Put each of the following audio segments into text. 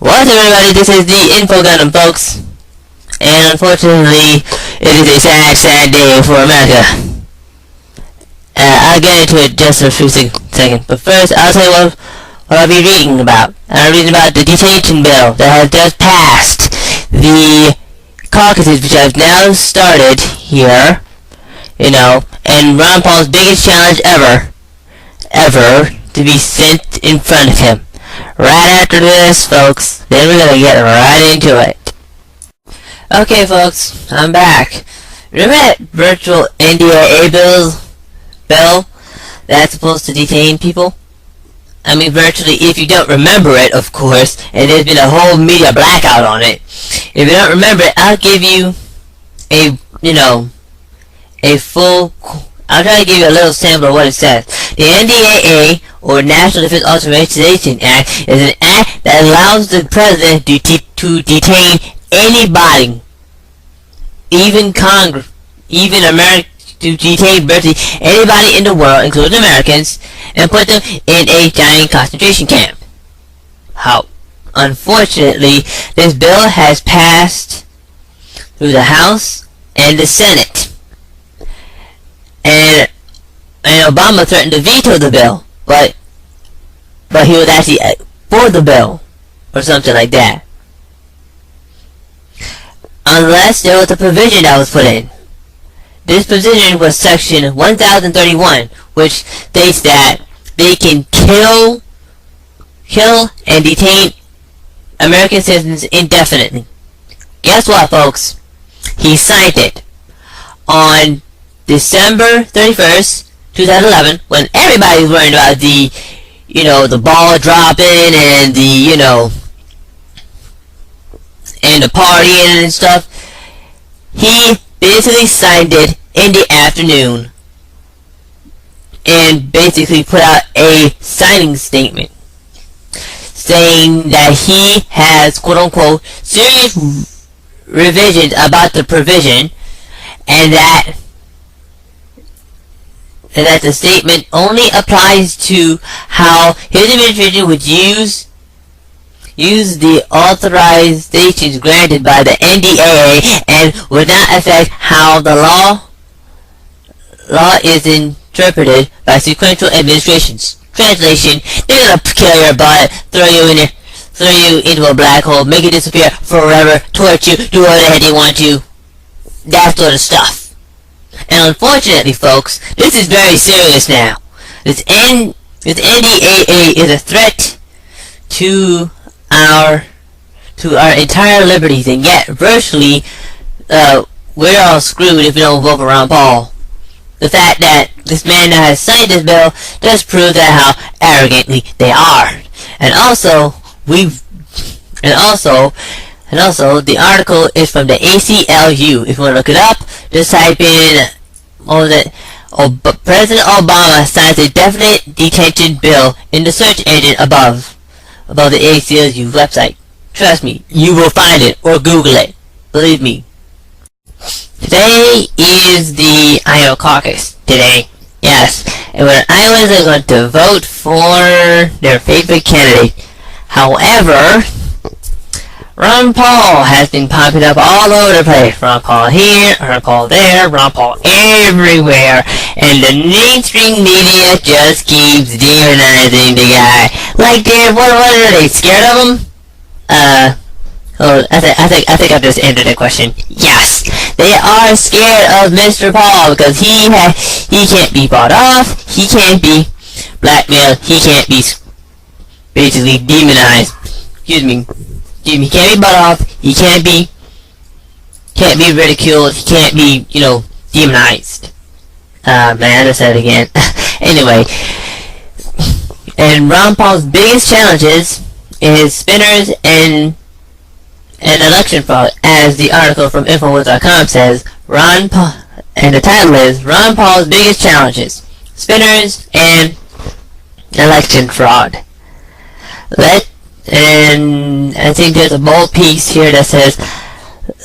What's up, everybody? This is the Info Gundam, folks. And unfortunately, it is a sad, sad day for America. I'll get into it just in a few seconds. But first, I'll tell you what I'll be reading about. I'm reading about the detention bill that has just passed the caucuses, which have now started here, and Ron Paul's biggest challenge ever to be sent in front of him. Right after this, folks, then we're gonna get right into it. Okay, folks, I'm back. Remember that virtual NDAA bill that's supposed to detain people? I mean, virtually, if you don't remember it, of course, and there's been a whole media blackout on it. If you don't remember it, I'll give you I'll try to give you a little sample of what it says. The NDAA, or National Defense Authorization Act, is an act that allows the president to detain anybody, even Congress, even America, to detain virtually anybody in the world, including Americans, and put them in a giant concentration camp. How? Unfortunately, this bill has passed through the House and the Senate. And Obama threatened to veto the bill, but he was actually for the bill, or something like that. Unless there was a provision that was put in. This provision was section 1031, which states that they can kill and detain American citizens indefinitely. Guess what, folks? He signed it on December 31st, 2011, when everybody was worrying about the ball dropping and and the partying and stuff. He basically signed it in the afternoon and basically put out a signing statement saying that he has, quote-unquote, serious revisions about the provision, and that the statement only applies to how his administration would use the authorizations granted by the NDAA, and would not affect how the law is interpreted by sequential administrations. Translation: they're gonna kill your butt, throw you into a black hole, make it disappear forever, torture you, do whatever they want to. That sort of stuff. And unfortunately, folks, this is very serious now. This NDAA is a threat to our entire liberties, and yet virtually we're all screwed if we don't vote for Ron Paul. The fact that this man now has signed this bill does prove that how arrogantly they are. And also the article is from the ACLU. If you want to look it up, just type in President Obama signs a definite detention bill in the search engine above the ACLU website. Trust me, you will find it, or Google it. Believe me. Today is the Iowa caucus. Today. Yes. And when Iowans are going to vote for their favorite candidate. However, Ron Paul has been popping up all over the place. Ron Paul here, Ron Paul there, Ron Paul everywhere. And the mainstream media just keeps demonizing the guy. Like, what are they, scared of him? I think I've just answered the question. Yes, they are scared of Mr. Paul because he can't be bought off, he can't be blackmailed, he can't be basically demonized. Excuse me, he can't be bought off, he can't be ridiculed, he can't be, demonized. Man, I just said it again. Anyway, and Ron Paul's biggest challenges is spinners and election fraud, as the article from Infowars.com says. Ron Paul, and the title is Ron Paul's biggest challenges: spinners and election fraud. And I think there's a bold piece here that says,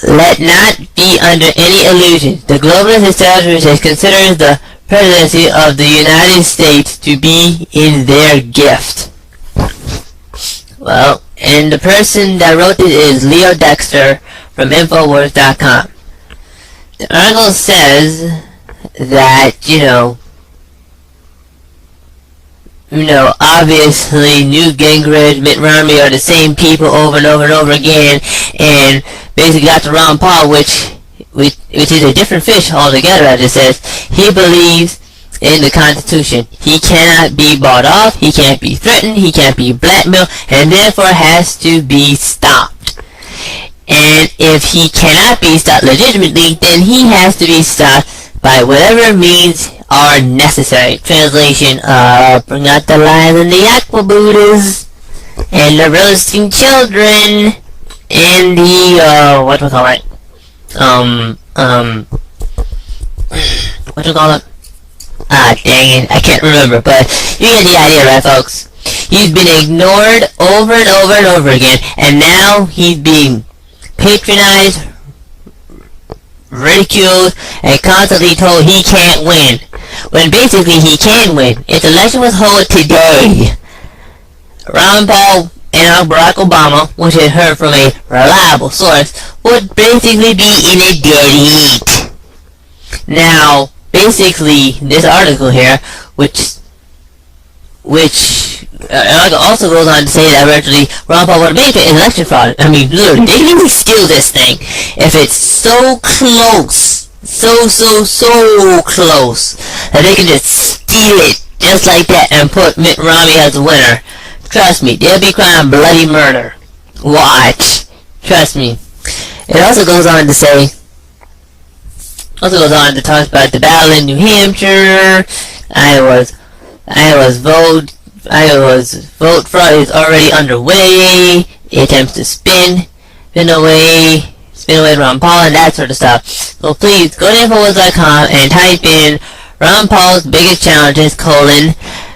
"Let not be under any illusion. The globalist establishment considers the presidency of the United States to be in their gift." Well, And the person that wrote it is Leo Dexter from Infowars.com. The article says that, obviously Newt Gingrich, Mitt Romney are the same people over and over and over again, and basically got to Ron Paul, which is a different fish altogether, as it says. He believes in the Constitution. He cannot be bought off, he can't be threatened, he can't be blackmailed, and therefore has to be stopped. And if he cannot be stopped legitimately, then he has to be stopped by whatever means are necessary. Translation, bring out the lions and the aqua buddhas, and the roasting children, and the, dang it, I can't remember, but you get the idea, right, folks? He's been ignored over and over and over again, and now he's being patronized, ridiculed, and constantly told he can't win, when basically he can win. If the election was held today, Ron Paul and Barack Obama, which had heard from a reliable source, would basically be in a dead heat. Now, basically, this article here, which also goes on to say that eventually Ron Paul would have made an election fraud. I mean, literally, they can even steal this thing if it's so close, so close that they can just steal it just like that and put Mitt Romney as the winner. Trust me, they'll be crying bloody murder. Watch. Trust me. It also goes on to say, talk about the battle in New Hampshire. Iowa's vote fraud is already underway. It attempts to spin away Ron Paul and that sort of stuff. So please go to Infowars.com and type in Ron Paul's biggest challenges,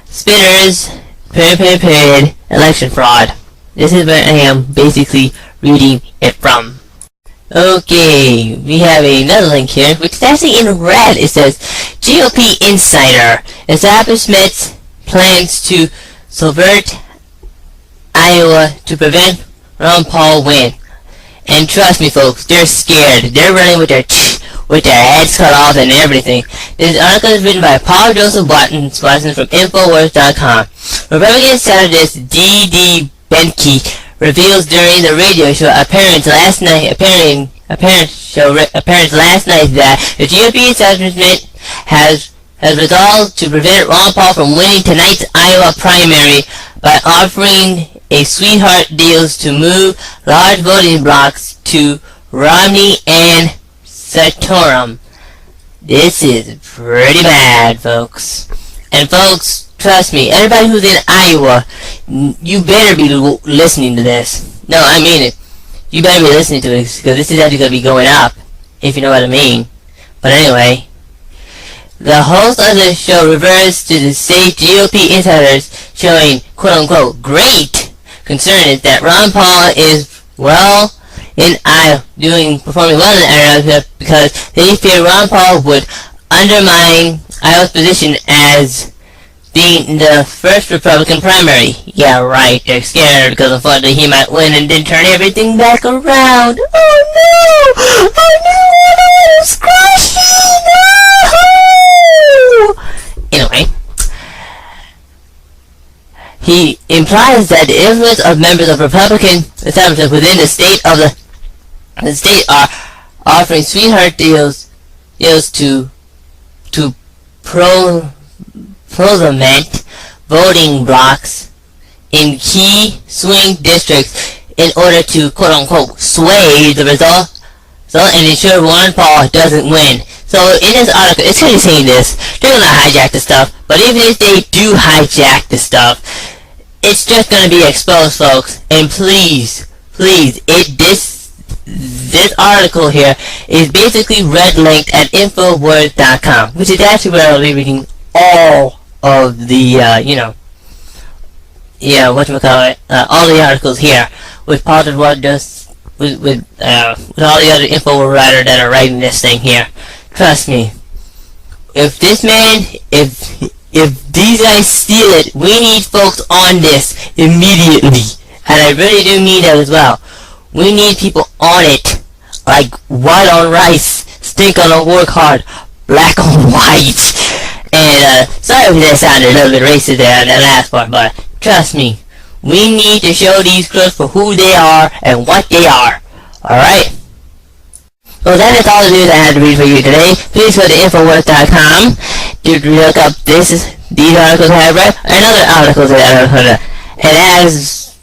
spinners, period, election fraud. This is where I am basically reading it from. Okay, we have another link here, which is actually in red. It says, GOP Insider establishment plans to subvert Iowa to prevent Ron Paul win. And trust me, folks, they're scared. They're running with their heads cut off and everything. This article is written by Paul Joseph Watson from Infowars.com. Republican strategist D.D. Benke reveals during the radio show appearance last night that the GOP establishment has resolved to prevent Ron Paul from winning tonight's Iowa primary by offering a sweetheart deals to move large voting blocks to Romney and Santorum. This is pretty bad, folks. And folks, trust me, everybody who's in Iowa, you better be listening to this. No, I mean it. You better be listening to this, because this is actually going to be going up, if you know what I mean. But anyway, the host of the show refers to the state GOP insiders showing, quote-unquote, great concern is that Ron Paul is, in Iowa, performing well in Iowa because they fear Ron Paul would undermine Iowa's position as being the first Republican primary. Yeah, right, they're scared because unfortunately he might win and then turn everything back around. Oh no! It's crashing! No! Anyway, he implies that the influence of members of Republican establishment within the state are offering sweetheart deals to proselyte voting blocks in key swing districts in order to quote-unquote sway the result and ensure Ron Paul doesn't win. So in this article, it's going to be saying this. They're going to hijack the stuff, but even if they do hijack the stuff, it's just going to be exposed, folks. And please, this article here is basically red linked at Infowars.com, which is actually where I'll be reading all of the, all the articles here, with all the other Infowars writers that are writing this thing here. Trust me, if these guys steal it, we need folks on this immediately. and I really do mean that as well. We need people on it, like white on rice, stink on work hard, black on white. And sorry if that sounded a little bit racist there in that last part, but trust me, we need to show these crooks for who they are and what they are. Alright? Well, that is all the news I had to read for you today. Please go to Infowars.com to look up these articles I have read, and other articles that I have. And as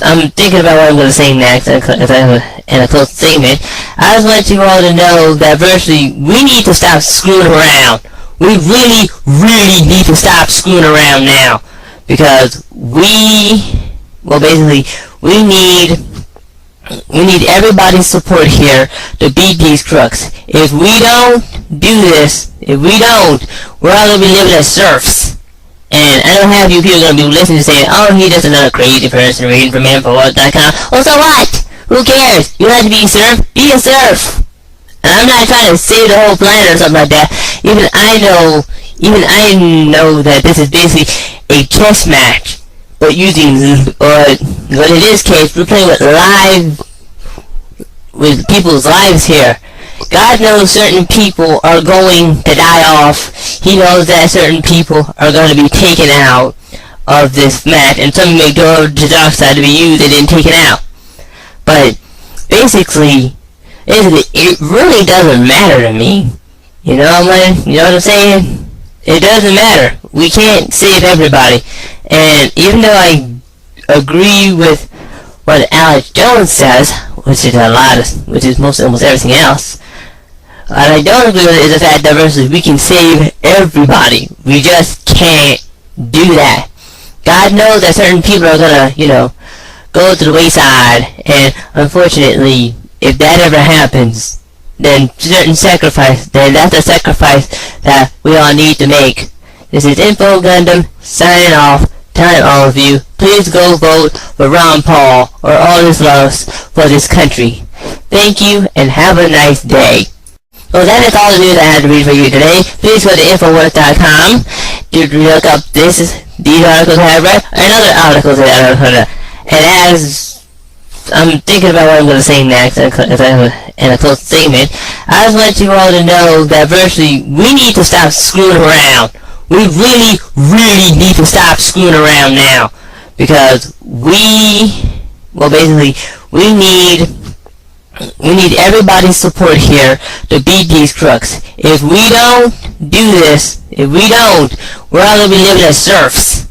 I'm thinking about what I'm going to say next in a close statement, I just want you all to know that virtually we need to stop screwing around. We really, really need to stop screwing around now, because we need everybody's support here to beat these crooks. If we don't do this, we're all going to be living as serfs. And I don't have you people going to be listening to saying, oh, he's just another crazy person reading from Infowars.com. Well, so what? Who cares? You don't have to be a serf. Be a serf. And I'm not trying to save the whole planet or something like that. Even I know that this is basically a chess match. But in this case, we're playing with people's lives here. God knows certain people are going to die off. He knows that certain people are going to be taken out of this match, and some may go to the dark side to be used and then taken out. But basically, it really doesn't matter to me. You know what I'm saying? It doesn't matter. We can't save everybody. And even though I agree with what Alex Jones says, which is almost everything else, what I don't agree with is the fact that we can save everybody. We just can't do that. God knows that certain people are gonna, go to the wayside, and unfortunately, if that ever happens, then that's a sacrifice that we all need to make. This is Info Gundam signing off. Telling all of you, please go vote for Ron Paul or all his loves for this country. Thank you and have a nice day. Well, that is all the news I had to read for you today. Please go to Infowars.com to look up these articles I have read, and other articles that I have. And as I'm thinking about what I'm going to say next in a close statement, I just want you all to know that virtually we need to stop screwing around. We really, really need to stop screwing around now, because we need everybody's support here to beat these crooks. If we don't do this, we're all going to be living as serfs.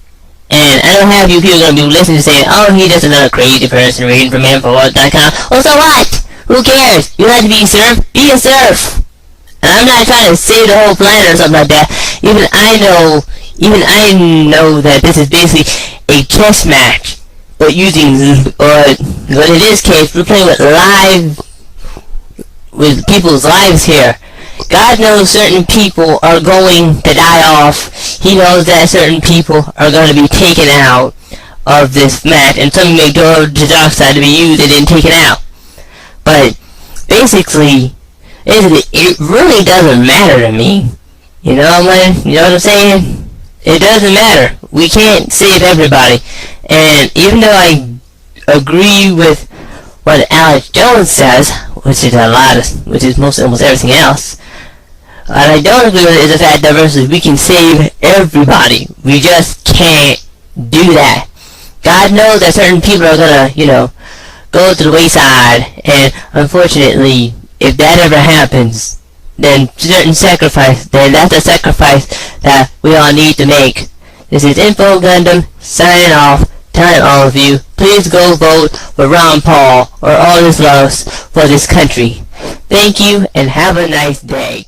And I don't have you people going to be listening to saying, oh, he's just another crazy person reading from Infowars.com. Well, so what? Who cares? You don't have to be a serf. Be a serf. And I'm not trying to save the whole planet or something like that. Even I know that this is basically a chess match. But in this case, we're playing with people's lives here. God knows certain people are going to die off. He knows that certain people are going to be taken out of this match, and some may go to the dark side to be used and then taken out. But basically, it really doesn't matter to me. You know what I'm saying? It doesn't matter. We can't save everybody. And even though I agree with what Alex Jones says, which is almost everything else, what I don't agree with is the fact that we can save everybody. We just can't do that. God knows that certain people are gonna, go to the wayside, and unfortunately, if that ever happens, then that's a sacrifice that we all need to make. This is Info Gundam signing off. Telling all of you, please go vote for Ron Paul or all his loves for this country. Thank you and have a nice day.